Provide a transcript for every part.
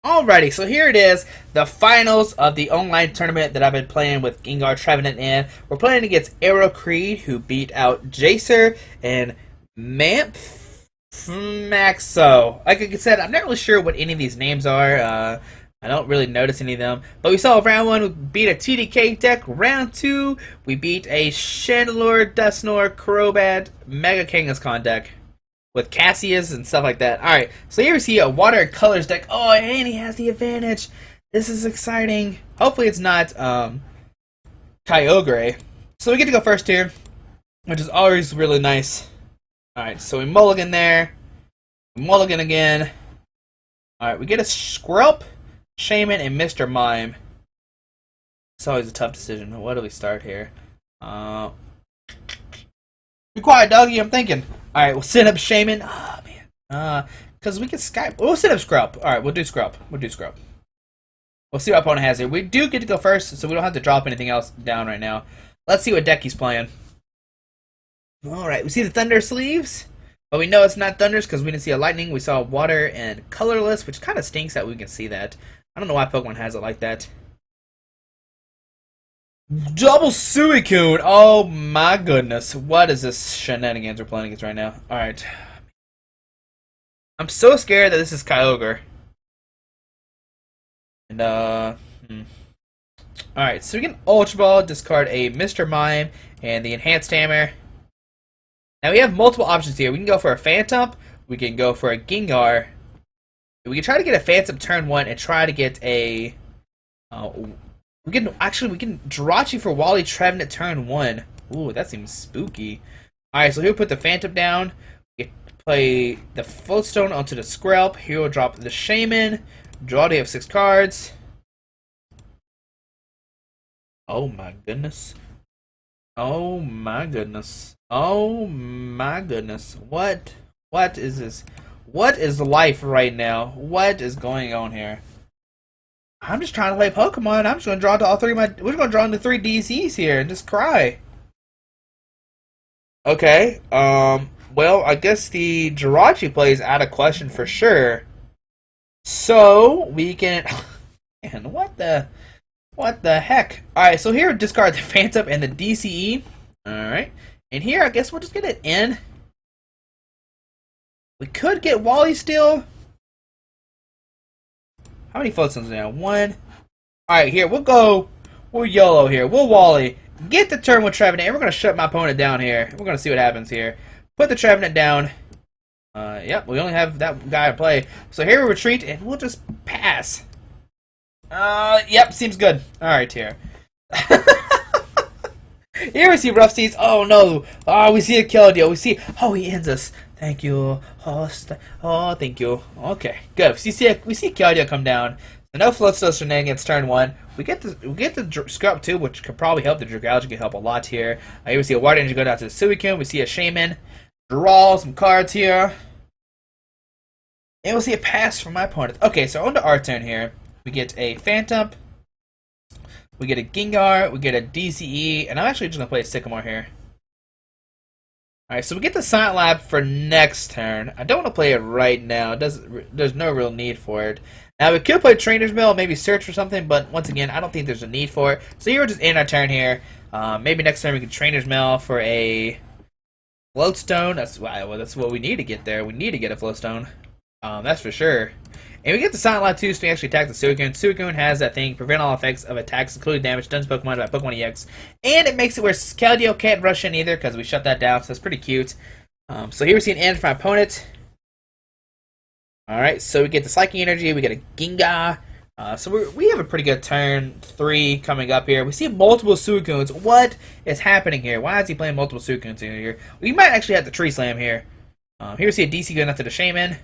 Alrighty, so here it is, the finals of the online tournament that I've been playing with Gengar Trevenant in. We're playing against Aero Creed, who beat out Jacer and Maxo. Like I said, I'm not really sure what any of these names are. I don't really notice any of them. But we saw round one, we beat a TDK deck. Round two, we beat a Chandelure, Dusknoir, Crobat, Mega Kangaskhan deck with Cassius and stuff like that. Alright, so here we see a Water and Colors deck. Oh, and he has the advantage. This is exciting. Hopefully it's not Kyogre. So we get to go first here, which is always really nice. Alright, so we mulligan there. Mulligan again. Alright, we get a Squirrel, Shaman, and Mr. Mime. It's always a tough decision. What do we start here? Be quiet, doggy. I'm thinking. All right, we'll set up Shaman. Oh man. Because we can Skype. We'll set up Scrub. All right, we'll do Scrub. We'll see what our opponent has here. We do get to go first, so we don't have to drop anything else down right now. Let's see what deck he's playing. All right, we see the Thunder sleeves, but we know it's not Thunders because we didn't see a Lightning. We saw Water and Colorless, which kind of stinks that we can see that. I don't know why Pokemon has it like that. Double Suicune! Oh my goodness. What is this shenanigans we're playing against right now? Alright. I'm so scared that this is Kyogre. And, Alright, so we can Ultra Ball, discard a Mr. Mime, and the Enhanced Hammer. Now we have multiple options here. We can go for a Phantom, we can go for a Gengar. We can try to get a Phantom turn 1 and try to get a... we can Jirachi for Wally Trevenant turn 1. Ooh, that seems spooky. Alright, so he'll put the Phantom down. We play the Floatstone onto the Skrelp. He will drop the Shaman. Draw to have 6 cards. Oh my goodness. Oh my goodness. Oh my goodness. What is this? What is life right now? What is going on here? I'm just trying to play Pokemon. I'm just going to draw to all three of my... We're going to draw into 3 DCs here and just cry. Okay. Well, I guess the Jirachi play is out of question for sure. So, we can... Man, what the heck? Alright, so here, discard the Phantom and the DCE. Alright. And here, I guess we'll just get an N. We could get Wally still. How many Floatstones now? 1. Alright, here, we'll go. We'll YOLO here. We'll Wally. Get the turn with Trevenant, and we're going to shut my opponent down here. We're going to see what happens here. Put the Trevenant down. Yep, we only have that guy to play. So here we retreat, and we'll just pass. Yep, seems good. Alright, here. Here we see Rough Seas. Oh, no. Oh, we see a kill deal. We see... Oh, he ends us. Thank you. Oh, thank you. Okay, good. We see Keldeo come down. So no Floatstone shenanigans turn 1. We get the Scrub 2, which could probably help. The Dragalge can help a lot here. Here we see a Water Energy go down to the Suicune. We see a Shaman. Draw some cards here. And we'll see a pass from my opponent. Okay, so on to our turn here. We get a Phantom. We get a Gengar. We get a DCE. And I'm actually just going to play a Sycamore here. Alright, so we get the Silent Lab for next turn. I don't want to play it right now. There's no real need for it. Now, we could play Trainer's Mill, maybe search for something, but once again, I don't think there's a need for it. So here we're just in our turn here. Maybe next turn we can Trainer's Mill for a Floatstone. That's what we need to get there. We need to get a Floatstone. That's for sure. And we get the Silent Lab too, so we actually attack the Suicune. Suicune has that thing, prevent all effects of attacks, including damage done to Pokemon by Pokemon EX. And it makes it where Keldeo can't rush in either, because we shut that down, so that's pretty cute. So here we see an end for my opponent. Alright, so we get the Psychic Energy, we get a Gengar. So we have a pretty good turn 3 coming up here. We see multiple Suicunes. What is happening here? Why is he playing multiple Suicunes in here? We might actually have the Tree Slam here. Here we see a DC going up to the Shaman,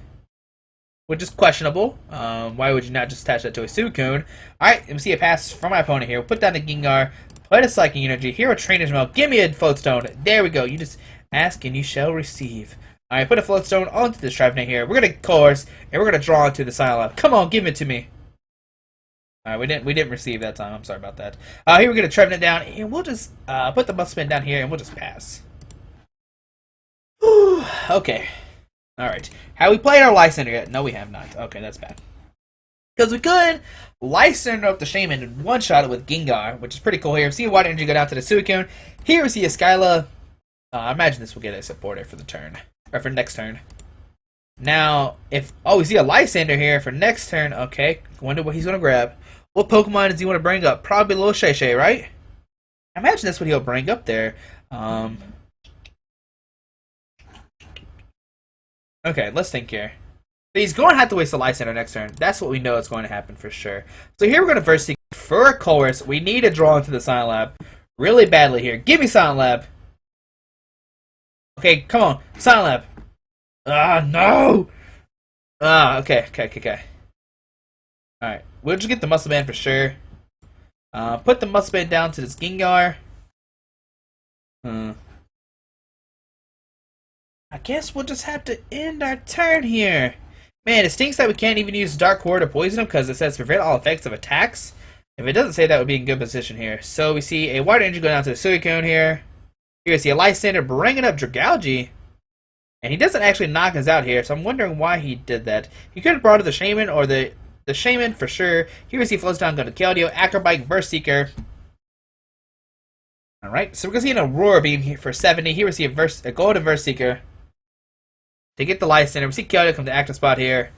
which is questionable. Why would you not just attach that to a Suicune? Alright, we see a pass from my opponent here. We'll put down the Gengar, put a Psychic Energy, here a Trainer's Mill, give me a Floatstone. There we go. You just ask and you shall receive. Alright, put a Floatstone onto this Trevenant here. We're going to course, and we're going to draw into the Silent Lab. Come on, give it to me. Alright, we didn't receive that time. I'm sorry about that. Here we're going to Trevenant down, and we'll just put the Muscle Spin down here, and we'll just pass. Whew, okay. Alright. Have we played our Lysander yet? No, we have not. Okay, that's bad. Because we could Lysander up the Shaman and one-shot it with Gengar, which is pretty cool here. See a Water Energy go down to the Suicune. Here we see a Skyla. I imagine this will get a supporter for the turn. Or for next turn. Now, if... Oh, we see a Lysander here for next turn. Okay, wonder what he's going to grab. What Pokemon does he want to bring up? Probably a little Shay, right? I imagine that's what he'll bring up there. Okay, let's think here. He's going to have to waste a Lysander next turn. That's what we know is going to happen for sure. So here we're going to first seek for a Colress. We need to draw into the Silent Lab really badly here. Give me Silent Lab. Okay, come on. Silent Lab. Ah, no! Okay. Alright, we'll just get the Muscle Band for sure. Put the Muscle Band down to this Gengar. I guess we'll just have to end our turn here. Man, it stinks that we can't even use Dark Ward to poison him because it says prevent all effects of attacks. If it doesn't say that, would be in good position here. So we see a Water Energy go down to the Suicune here. Here we see a Lysander bringing up Dragalge. And he doesn't actually knock us out here, so I'm wondering why he did that. He could have brought up the Shaman or the Shaman for sure. Here we see floats down, go to Keldeo, Acrobike, Burst Seeker. Alright, so we're going to see an Aurora Beam here for 70. Here we see a Golden Burst Seeker. To get the Lysander, we see Keldeo come to active spot here.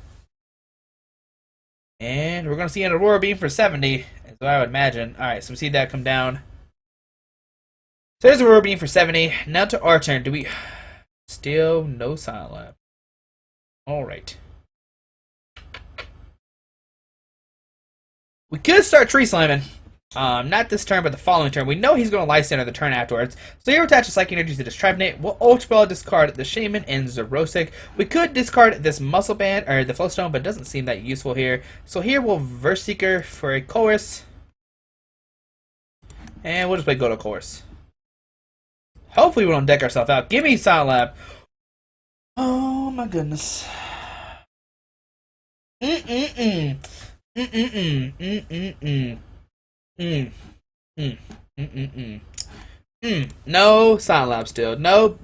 And we're going to see an Aurora Beam for 70, is what I would imagine. Alright, so we see that come down. So there's Aurora Beam for 70. Now to our turn. Do we... Still no Silent Lab. Alright. We could start Tree Slamming. Not this turn, but the following turn. We know he's going to Lysander the turn afterwards. So here we attach the Psychic Energy to this Trevenant. We'll Ultra Ball discard the Shaman and Zerosic. We could discard this Muscle Band, or the Flowstone, but it doesn't seem that useful here. So here we'll Verse Seeker for a Chorus. And we'll just play Go to Chorus. Hopefully we don't deck ourselves out. Give me Silent Lab. Oh my goodness. No Silent Lab still. No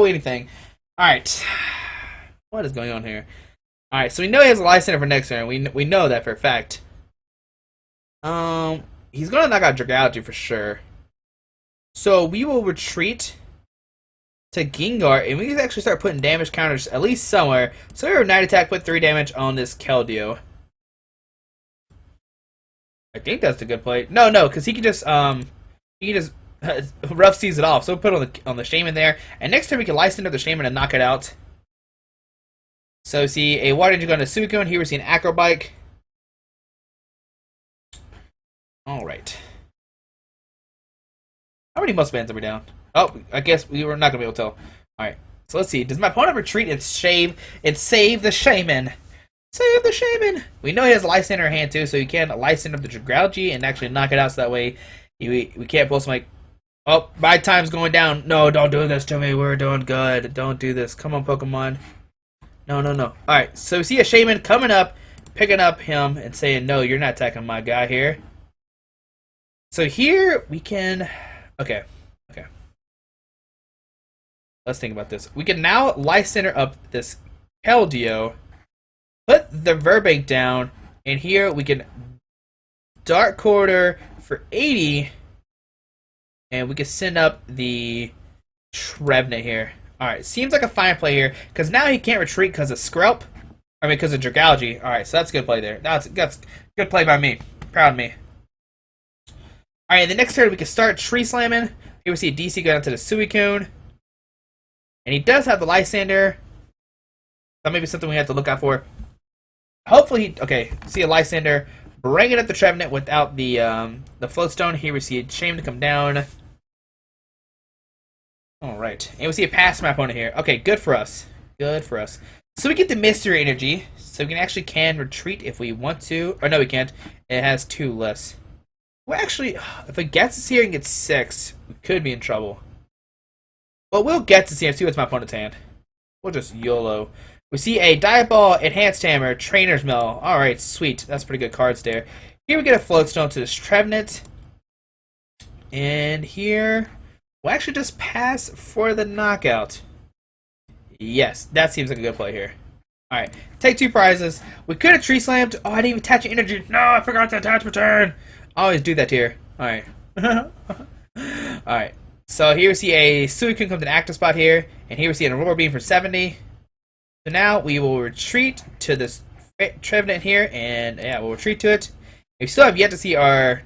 anything. Alright. What is going on here? Alright, so we know he has a Lysander for next turn. We know that for a fact. He's gonna knock out Dragalge for sure. So we will retreat to Gengar, and we can actually start putting damage counters at least somewhere. So our Night Attack put 3 damage on this Keldeo. I think that's the good play. No, because he can just rough seize it off. So we'll put on the Shaman there, and next turn we can Lysander the Shaman and knock it out. So see a Water Energy going to Suicune. Here we see an Acrobike. All right. How many Muscle Bands are we down? Oh, I guess we were not going to be able to tell. Alright, so let's see. Does my opponent retreat and save the Shaman? Save the Shaman! We know he has a Lysander in hand too, so you can Lysander up the Dragalge and actually knock it out so that way we can't pull some like... Oh, my time's going down. No, don't do this to me. We're doing good. Don't do this. Come on, Pokemon. No. Alright, so we see a Shaman coming up, picking up him and saying, no, you're not attacking my guy here. So here we can... Okay. Let's think about this. We can now Lysander up this Keldeo, put the Verbank down, and here we can Dark Quarter for 80, and we can send up the Trevenant here. Alright, seems like a fine play here, because now he can't retreat because of Skrelp, because of Dragalge. Alright, so that's a good play there. That's good play by me. Proud of me. Alright, the next turn we can start Tree Slamming. Here we see a DC go down to the Suicune. And he does have the Lysander. That may be something we have to look out for. Hopefully, okay, see a Lysander bringing up the Trevenant without the Floatstone. Here we see a Shame to come down. Alright, and we see a pass from my opponent here. Okay, good for us. So we get the Mystery Energy. So we can retreat if we want to. Or no, we can't. It has 2 less. Well, actually, if it gets us here and gets 6, we could be in trouble. But we'll get to see and see what's my opponent's hand. We'll just YOLO. We see a Diaball, Enhanced Hammer, Trainer's Mill. Alright, sweet. That's pretty good cards there. Here we get a Floatstone to this Trevenant. And here, we'll actually just pass for the knockout. Yes, that seems like a good play here. Alright, take 2 prizes. We could have tree slammed. Oh, I didn't even attach energy. No, I forgot to attach return. I always do that here. Alright. Alright. So here we see a Suicune come to the active spot here. And here we see an Aurora Beam for 70. So now we will retreat to this Trevenant here. And yeah, we'll retreat to it. We still have yet to see our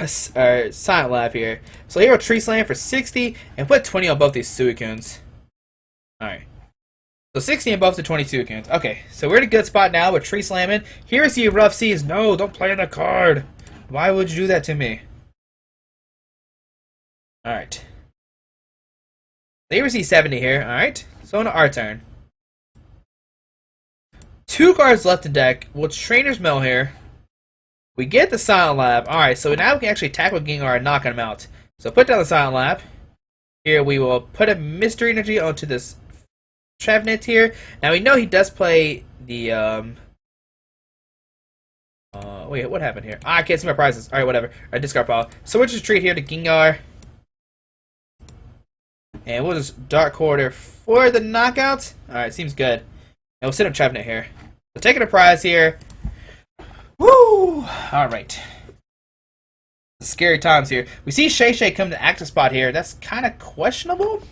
Silent Lab here. So here we'll Tree Slam for 60 and put 20 on both these Suicunes. Alright. So 60 on both the 20 Suicunes. Okay, so we're in a good spot now with Tree Slamming. Here we see Rough Seas. No, don't play on that card. Why would you do that to me? Alright. Here we see 70 here. Alright, so on our turn. 2 cards left in deck. We'll Trainer's Mail here. We get the Silent Lab. Alright, so now we can actually tackle Gengar and knock him out. So put down the Silent Lab. Here we will put a Mystery Energy onto this Trevenant here. Now we know he does play the wait, what happened here? I can't see my prizes. Alright, whatever. Alright, discard pile. So we'll just retreat here to Gengar. And we'll just Dark Quarter for the knockout. Alright, seems good. And we'll sit up Trevenant here. So taking a prize here. Woo! Alright. Scary times here. We see Shay come to active spot here. That's kind of questionable.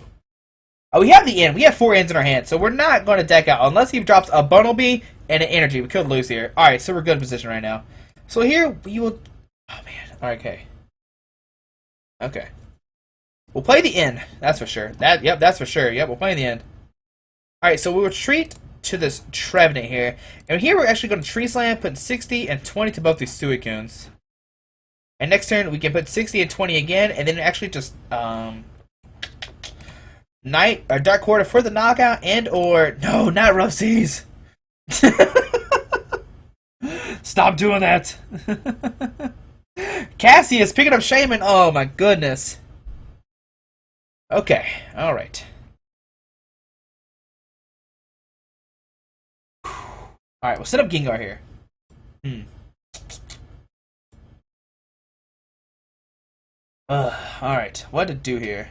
Oh, we have the end. We have 4 ends in our hand, so we're not going to deck out unless he drops a Bumblebee and an energy. We could lose here. Alright, so we're good in position right now. So here we will... Oh, man. Alright, okay. Okay. We'll play the end. That's for sure. Yep, that's for sure. Yep, we'll play the end. Alright, so we'll retreat to this Trevenant here. And here we're actually going to Tree Slam, put 60 and 20 to both these Suicunes. And next turn we can put 60 and 20 again, and then actually just Night or Dark Quarter for the knockout, and or no, not Rough Seas. Stop doing that. Cassie is picking up Shaman. Oh my goodness. Okay, all right. All right, we'll set up Gengar here. All right, what to do here?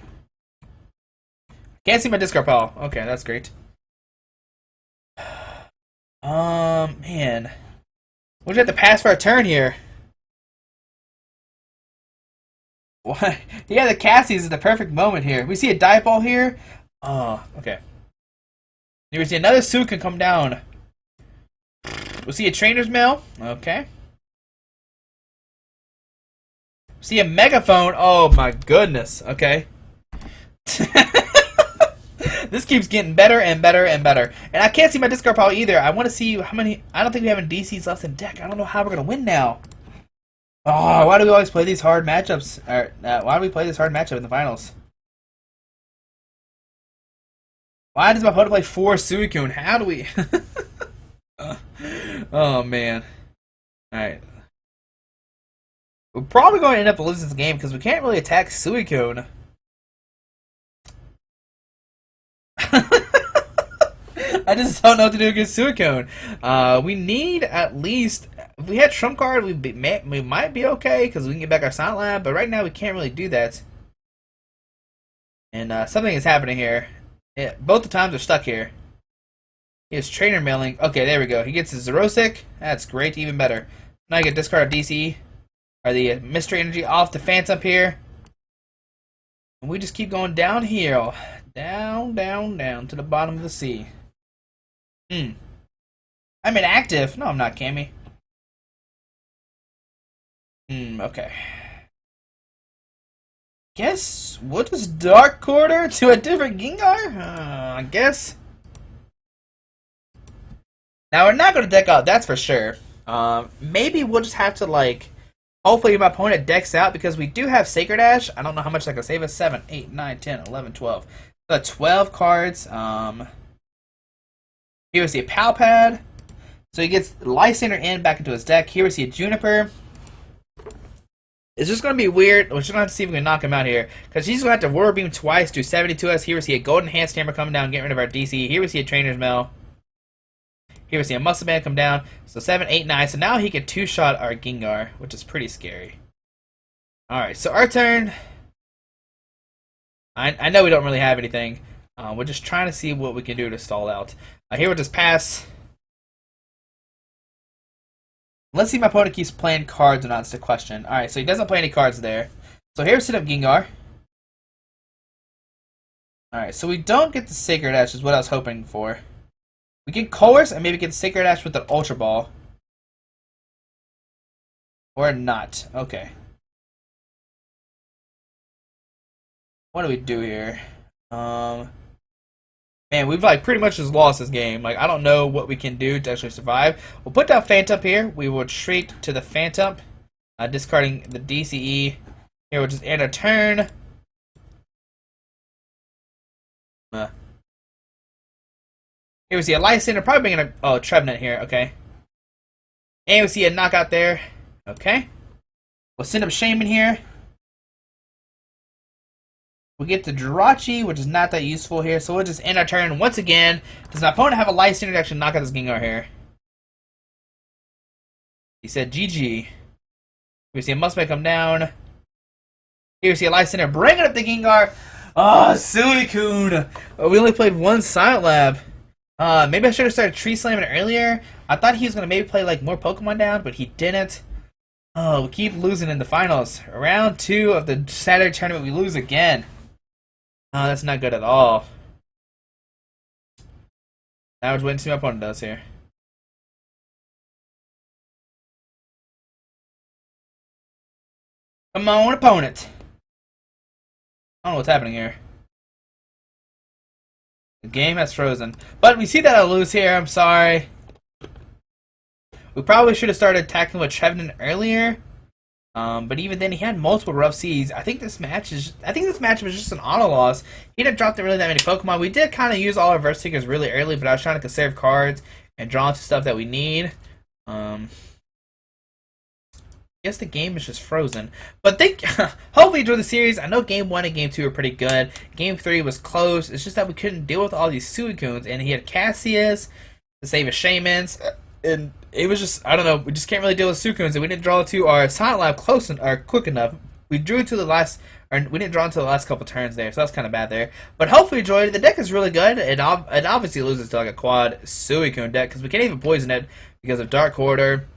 Can't see my discard pile. Okay, that's great. Man, we'll just have to pass for a turn here. What? Yeah, the Cassie's is the perfect moment here. We see a die ball here. Oh, okay. Here we see another Suicune come down. We'll see a Trainer's Mail. Okay. See a Megaphone. Oh my goodness. Okay. This keeps getting better and better and better. And I can't see my discard pile either. I want to see how many... I don't think we have any DCs left in deck. I don't know how we're going to win now. Oh, why do we always play these hard matchups? Or, why do we play this hard matchup in the finals? Why does my opponent play 4 Suicune? How do we... Oh, man. Alright. We're probably going to end up losing this game because we can't really attack Suicune. I just don't know what to do against Suicune. We need at least... If we had Trump card, we might be okay because we can get back our Silent Lab, but right now we can't really do that. And something is happening here. Yeah, both the times are stuck here. He has Trainer Mailing. Okay, there we go. He gets his Xerosic. That's great, even better. Now I get discard of DC. Or the Mystery Energy off the Phantom here. And we just keep going downhill. Down, down, down to the bottom of the sea. I'm inactive. No, I'm not, Cammy. Okay. Guess we'll just Dark Quarter to a different Gengar? I guess. Now, we're not going to deck out, that's for sure. Maybe we'll just have to, like... Hopefully my opponent decks out because we do have Sacred Ash. I don't know how much that can save us. 7, 8, 9, 10, 11, 12. So 12 cards. Here we see a Pal Pad. So he gets Lysander in back into his deck. Here we see a Juniper. It's just going to be weird. We're just going to have to see if we can knock him out here. Because he's going to have to Whirl Beam twice, do 70 to us. Here we see a Golden Enhanced Hammer coming down, getting rid of our DC. Here we see a Trainer's Mail. Here we see a Muscle Band come down. So 7, 8, 9. So now he can 2-shot our Gengar, which is pretty scary. Alright, so our turn. I know we don't really have anything. We're just trying to see what we can do to stall out. Here we'll just pass. Let's see if my opponent keeps playing cards or not. It's the question. Alright, so he doesn't play any cards there. So here's set up Gengar. Alright, so we don't get the Sacred Ash, is what I was hoping for. We get Colors and maybe get Sacred Ash with the Ultra Ball. Or not. Okay. What do we do here? Man, we've like pretty much just lost this game. Like, I don't know what we can do to actually survive. We'll put down Phantom here. We will retreat to the Phantom, discarding the DCE. Here we'll just end our turn. Here we see a Lysander, probably bringing a Trevenant here. Okay. And we see a knockout there. Okay. We'll send up Shaman here. We get the Jirachi, which is not that useful here, so we'll just end our turn once again. Does my opponent have a Lysander to actually knock out this Gengar here? He said GG. We see a Mustang come down. Here we see a Lysander bringing up the Gengar. Oh, Suicune! We only played one Silent Lab. Maybe I should have started Tree Slamming earlier. I thought he was going to maybe play like more Pokemon down, but he didn't. Oh, we keep losing in the finals. Round 2 of the Saturday tournament, we lose again. Oh, that's not good at all. Now we're just waiting to see what my opponent does here. Come on, opponent. I don't know what's happening here. The game has frozen. But we see that I lose here. I'm sorry. We probably should have started attacking with Trevenant earlier. But even then, he had multiple rough seas. I think this match was just an auto loss. He didn't drop really that many Pokemon. We did kind of use all our Verse Seekers really early, but I was trying to conserve cards and draw into stuff that we need. I guess the game is just frozen. But hopefully you enjoyed the series. I know Game 1 and Game 2 were pretty good. Game 3 was close. It's just that we couldn't deal with all these Suicunes. And he had Cassius to save his Shamans. And it was just, I don't know, we just can't really deal with Suicunes, and we didn't draw to our Silent Lab quick enough. We drew to the last, or we didn't draw until the last couple turns there, so that's kind of bad there. But hopefully you enjoyed it. The deck is really good. It obviously loses to like a quad Suicune deck, because we can't even poison it because of Dark Order.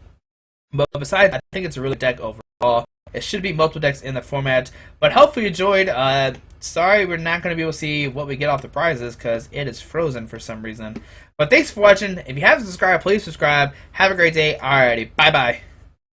But besides, I think it's a really good deck overall. It should be multiple decks in the format. But hopefully you enjoyed. Sorry we're not going to be able to see what we get off the prizes because it is frozen for some reason. But thanks for watching. If you haven't subscribed, please subscribe. Have a great day. Alrighty, bye-bye.